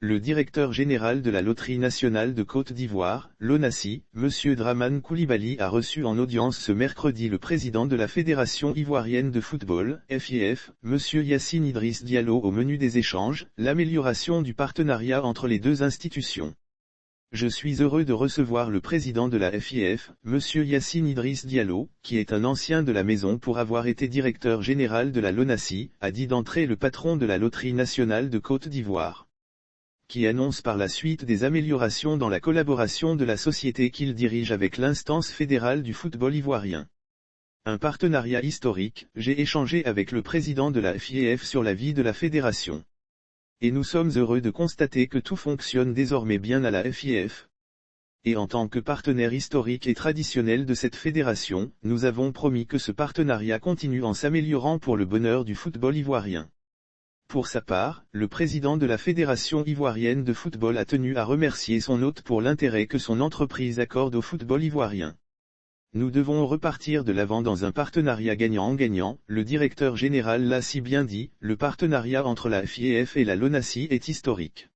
Le directeur général de la Loterie nationale de Côte d'Ivoire, l'ONACI, M. Dramane Coulibaly a reçu en audience ce mercredi le président de la Fédération ivoirienne de football, FIF, M. Yacine Idriss Diallo. Au menu des échanges, l'amélioration du partenariat entre les deux institutions. Je suis heureux de recevoir le président de la FIF, M. Yacine Idriss Diallo, qui est un ancien de la maison pour avoir été directeur général de la LONASI, a dit d'entrée le patron de la Loterie nationale de Côte d'Ivoire, qui annonce par la suite des améliorations dans la collaboration de la société qu'il dirige avec l'instance fédérale du football ivoirien. Un partenariat historique. J'ai échangé avec le président de la FIF sur la vie de la fédération. Et nous sommes heureux de constater que tout fonctionne désormais bien à la FIF. Et en tant que partenaire historique et traditionnel de cette fédération, nous avons promis que ce partenariat continue en s'améliorant pour le bonheur du football ivoirien. Pour sa part, le président de la Fédération ivoirienne de football a tenu à remercier son hôte pour l'intérêt que son entreprise accorde au football ivoirien. Nous devons repartir de l'avant dans un partenariat gagnant-gagnant, le directeur général l'a si bien dit, le partenariat entre la FIF et la LONASI est historique.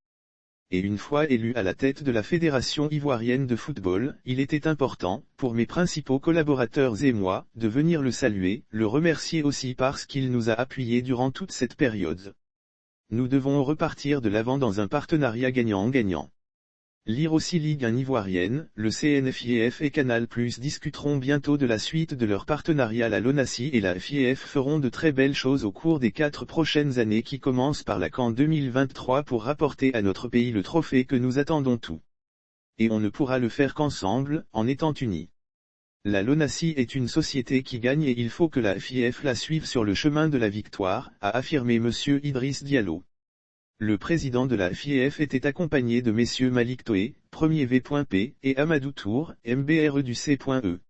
Et une fois élu à la tête de la Fédération ivoirienne de football, il était important, pour mes principaux collaborateurs et moi, de venir le saluer, le remercier aussi parce qu'il nous a appuyés durant toute cette période. Nous devons repartir de l'avant dans un partenariat gagnant-gagnant. Lire aussi Ligue 1 ivoirienne, le CNFIF et Canal+ discuteront bientôt de la suite de leur partenariat. La LONASI et la FIF feront de très belles choses au cours des 4 prochaines années qui commencent par la CAN 2023 pour rapporter à notre pays le trophée que nous attendons tous. Et on ne pourra le faire qu'ensemble, en étant unis. La LONASI est une société qui gagne et il faut que la FIF la suive sur le chemin de la victoire, a affirmé M. Idriss Diallo. Le président de la FIF était accompagné de messieurs Malik Toé, premier V.P, et Amadou Tour, MBRE du C.E.